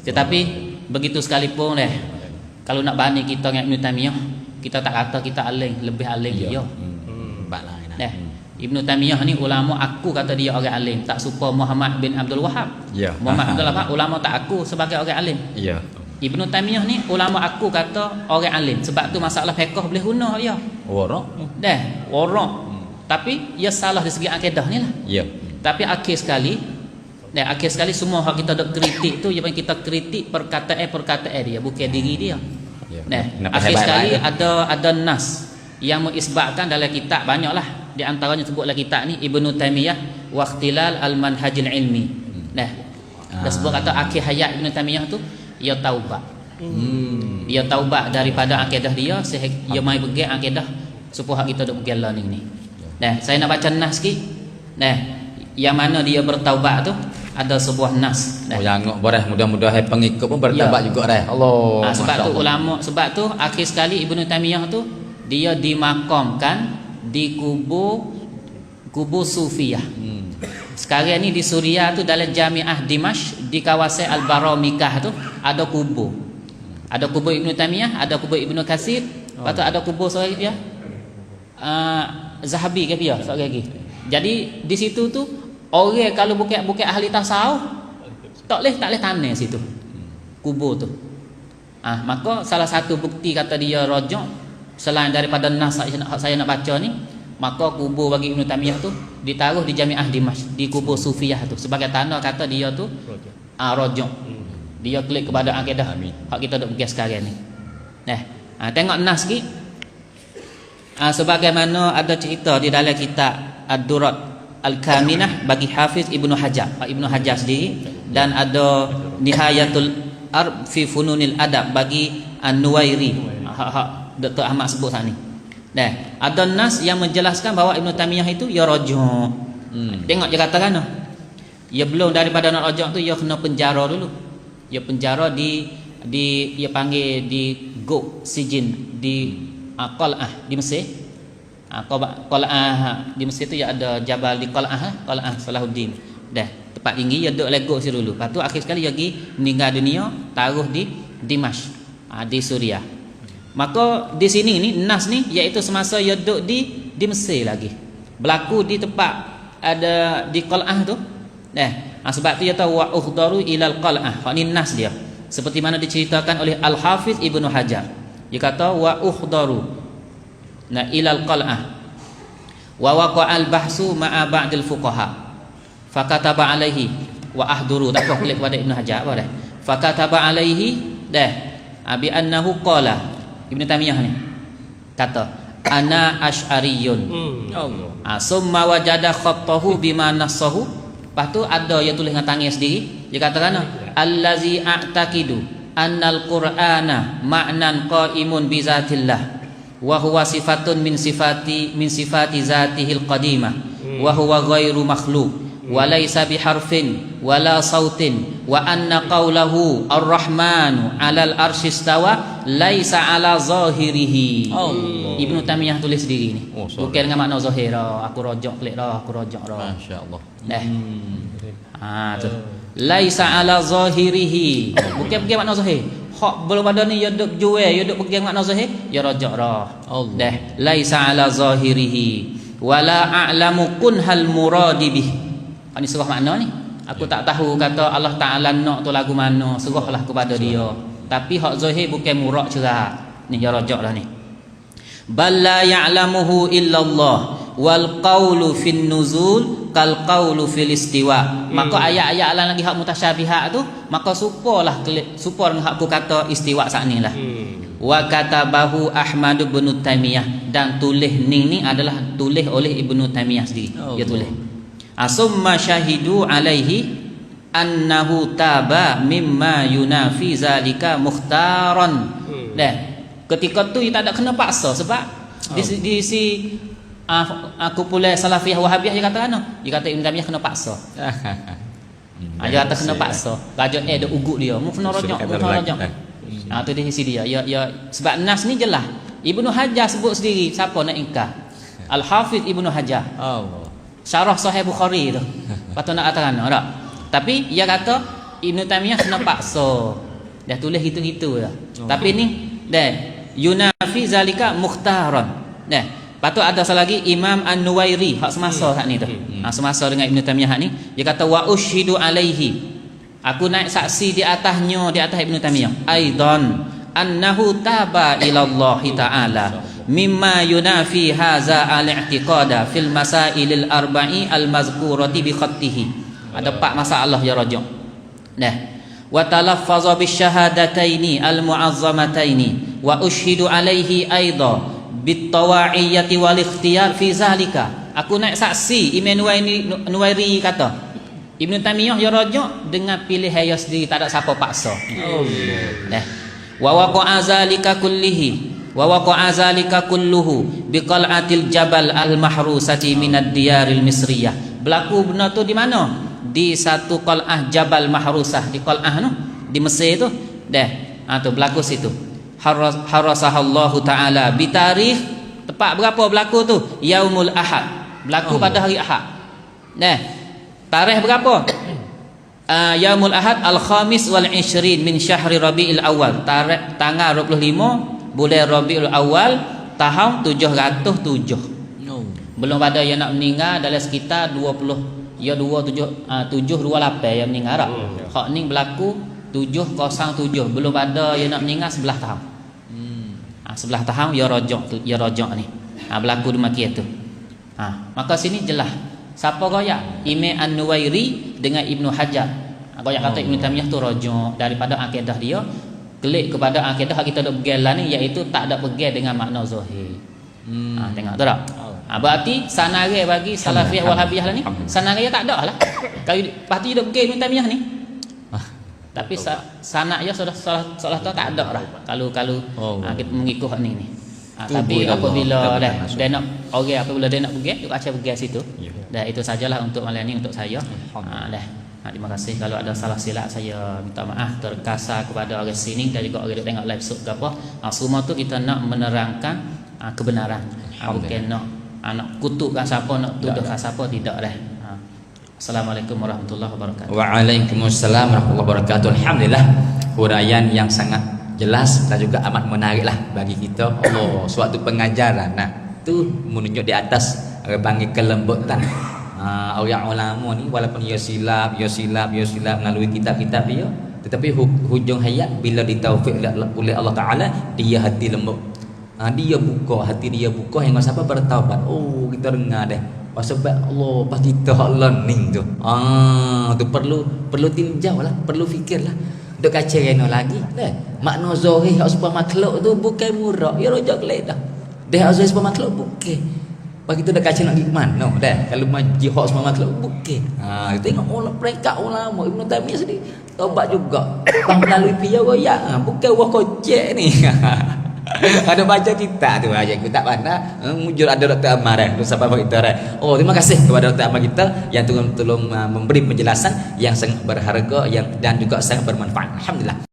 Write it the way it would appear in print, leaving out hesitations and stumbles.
Tetapi begitu sekalipun kalau nak banding kita dengan Ibn Taimiyah, kita tak kata kita alim, lebih alim dia. Baiklah. Ibn Taimiyah ni ulama aku kata dia orang alim, tak serupa Muhammad bin Abdul Wahhab. Muhammad Abdul Wahhab ulama tak aku sebagai orang alim. Ibn Taimiyah ni ulama aku kata orang alim. Sebab tu masalah fiqh boleh guna dia. Warak. Tapi ia salah dari segi akidah ni lah. Tapi akhir sekali semua hak kita dok kritik tu, yang kita kritik perkataan dia, bukan diri dia. Akhir sekali ada nas yang mengisbatkan dalam kitab banyaklah. Di antaranya sebutlah kitab ni Ibnu Taimiyah wa Ikhtilal al-Manhajil Ilmi. Dan sebut kata akhir hayat Ibnu Taimiyah tu ia taubat. Ia taubat daripada akidah dia, ia mai pegang akidah supaya kita dok pegang learning ni. Saya nak baca nas sikit. Yang mana dia bertaubat tu ada sebuah nas. Jangan boleh, mudah-mudahan pengikut pun bertaubat juga dah. Allah. Sebab tu ulama, sebab tu akhir sekali Ibnu Taimiyah tu dia dimakamkan di kubur Sufiyah. Sekarang ni di Suriah tu dalam Jamiah Dimashq di kawasan Al-Baramikah tu ada kubur. Ada kubur Ibnu Taimiyah, ada kubur Ibnu Katsir, lepas tu ada kubur seorang dia Zahabi ke dia seorang lagi. Jadi di situ tu orang kalau bukan ahli tasawuf tak boleh tanam situ kubur tu. Maka salah satu bukti kata dia rojak selain daripada nas saya nak baca ni, maka kubur bagi Ibnu Taimiyah tu ditaruh di Jamiah Dimashq, di kubur Sufiyah tu sebagai tanda kata dia tu rojak. Dia klik kepada akidah hak kita duk pergi sekarang ni. Tengok nas sikit. Sebagaimana ada cerita di dalam kitab Ad-Durat Al-Kaminah bagi Hafiz Ibnu Hajar, Ibnu Hajar sendiri, dan ada Nihayatul Arb fi Fununil Adab bagi An-Nuwairi, Dr. Ahmad sebut saat ni. Ada nas yang menjelaskan bahawa Ibnu Taimiyah itu ya rajak. Tengok dia katakan ia belum daripada nak rajak tu ia kena penjara dulu. Ia penjara di ia panggil di Gok Sijin di Qal'ah di Mesir. Qal'ah di Mesir tu ya ada jabal di Qal'ah Salahuddin. Tempat tinggi ia duduk legok situ dulu. Lepas tu akhir sekali dia pergi meninggal dunia, taruh di Dimashq di Suriah. Maka di sini ni nas ni iaitu semasa ia duduk di Mesir lagi. Berlaku di tempat ada di Qal'ah tu. Sebab tu dia tahu wa ukhdaru ilal Qal'ah. Hak ni nas dia. Seperti mana diceritakan oleh Al-Hafiz Ibnu Hajar. Dia kata wa ukhdaru ilal Qal'ah. Wa waqa'al bahsu ma'a ba'dil fuqaha. Fakataba alaihi wa ahduru. Tak apa klik kepada Ibnu Hajar apa dah. Fakataba alaihi bi annahu qala. Ibnu Taimiyah ni kata ana asy'ariyun. Summa wajada khattahu bima nassahu. Lepas tu ada yang tulis dengan tangan sendiri. Dia katakan allazi a'taqidu annal qur'ana ma'nan qa'imun bi zatillah wa huwa sifatun min sifati zatihil qadimah wa huwa ghairu makhluq wa laysa biharfin wala sautin wa anna qawlahu ar-rahmanu 'alal arsy istawa laysa 'ala zahirihi. Ibnu Taimiyah tulis sendiri ni. Bukan dengan makna zahir aku rojak klik aku rojak masyaallah. Tu laisa 'ala zahirihi. Bukan makna zahir. Hak belum ada ni ya duk jual, ya duk pegang makna zahir, ya rojak laisa 'ala zahirihi wala a'lamu kunhal muradi bih. Ini surah makna ni. Aku tak tahu kata Allah Ta'ala nak tu lagu mana, serahlah kepada dia. Tapi hak zahir bukan murad cerah. Ni ya rojak lah ni. Bal la ya'lamuhu illallah wal qawlu fin nuzul kal qawlu fil istiwa. Maka ayat-ayat lain lagi hak mutasyabihat tu, maka supalah supar dengan hak aku kata istiwa saat ni lah. Wa katabahu Ahmad bin Taimiyah, dan tulis ni adalah tulis oleh Ibnu Taimiyah sendiri. Dia tulis. Asumma syahidu alaihi annahu taba mimma yunafi zalika mukhtaran. Ketika tu dia tak ada kena paksa sebab di si kumpulan Salafiyah Wahabiyah dia kata dia kata Ibn Taimiyah kena paksa. Dia kata kena paksa. Raja ada ugut dia. Mu kena rojak, tu di sisi dia. Ya sebab nas ni jelas. Ibnu Hajar sebut sendiri siapa nak ingkar. Al-Hafiz Ibnu Hajar. Syarah Sahih Bukhari tu. Patut nak katakan tak. Tapi dia kata Ibn Taimiyah kena paksa. Dah tulis gitu-gitu dah. Tapi ni dah yunafi zalika mukhtaran. Dah. Patut ada satu lagi Imam An-Nuwairi hak semasa hak ni tu. Semasa dengan Ibn Taimiyah hak ni, dia kata wa ushidu alaihi. Aku naik saksi di atasnya, di atas Ibn Taimiyah. Aidan annahu taba ila Allah taala mimma yunafi hadza al-i'tiqada fil masailil arba'i al-mazkurati bi khattihi. Ada 4 masalah ya rajuk. Dah. Wa talaffaza bis syahadataini al-mu'azzamataini wa ushidu alaihi aidan bitawa'iyyati wal ikhtiyar fi zalika. Aku naik saksi Imam Nuwairi kata Ibn Taimiyah ya rajuk dengan pilih haya sendiri, tak ada siapa paksa. Dah. Wa waqa'a zalika kullihi wa waqa'a zalika kulluhu biqal'atil jabal al mahrusati minad diyaril misriyah. Berlaku benda tu di mana? Di satu qal'ah Jabal Mahrusah, di qal'ah tu di Mesir tu. Dah. Tu berlaku situ. Harasahallahu ta'ala bitarikh, tepat berapa berlaku tu? Yaumul Ahad, berlaku pada hari Ahad. Nah, tarikh berapa? Yaumul Ahad al-khamis wal 20 min syahri Rabiul Awal, tarikh tanggal 25 bulan Rabiul Awal tahun 707. Belum pada yang nak meninggal dalam sekitar 20 ya 728 yang meninggal dah. Hak ni berlaku 707, belum ada yang nak meninggal 11 tahun. 11 tahun ya rajak ni. Berlaku demikian tu. Maka sini jelas siapa royak? Imam An-Nuwairi dengan Ibnu Hajar. Royak kata Ibn Taimiyah tu rajak daripada akidah dia klik kepada akidah kita dak pegang ni, iaitu tak ada pegang dengan makna zahir. Tengok tu tak? Berarti sanare bagi Salafiyah Wahabiyah ni, sanare tak ada lah. Kalau pasti dak pegang Ibn Taimiyah ni. Tapi sanaknya salah tak ada lah kalau kita mengikut ni. Tapi apabila dia nak orang apabila dia nak pergi, dia akan pergi situ. Dah itu sajalah untuk malam ni untuk saya. Dah. Terima kasih kalau ada salah silap, saya minta maaf terkasar kepada orang sini dan juga orang yang tengok live shoot ke apa. Semua tu kita nak menerangkan kebenaran. Bukan nak kutukkan siapa, nak tuduhkan siapa, tidak dah. Assalamualaikum warahmatullahi wabarakatuh. Waalaikumsalam warahmatullahi wabarakatuh. Alhamdulillah, huraian yang sangat jelas dan juga amat menarik lah bagi kita. Suatu pengajaran. Tu menunjuk di atas orang panggil kelembutan. Orang ulama ni walaupun dia silap melalui kitab-kitab dia, tetapi hujung hayat bila ditaufik oleh Allah Taala, dia hati lembut. Dia buka hati, dia buka hingga siapa bertaubat. Kita dengar deh. Sebab Allah pasti tak learning tu. Tu perlu tinjau lah, perlu fikirlah. Duk kaca reno lagi dah. Makna zahir hak sebab makhluk tu bukan murah. Ya rojak lek dah. Dah zahir sebab makhluk bukan. Bagi tu dah kaca nak pergi mana dah. Kalau maji hak sebab makhluk bukan. Tengok peringkat ulama Ibn Taimiyah sendiri taubat juga. Bang melalui piyau royak. Bukan wah kocek ni. Ada baca kita tu aja kita mana mujur ada Dr. Amar tu sahabat kita. Terima kasih kepada Dr. Amar kita yang tolong memberi penjelasan yang sangat berharga dan juga sangat bermanfaat. Alhamdulillah.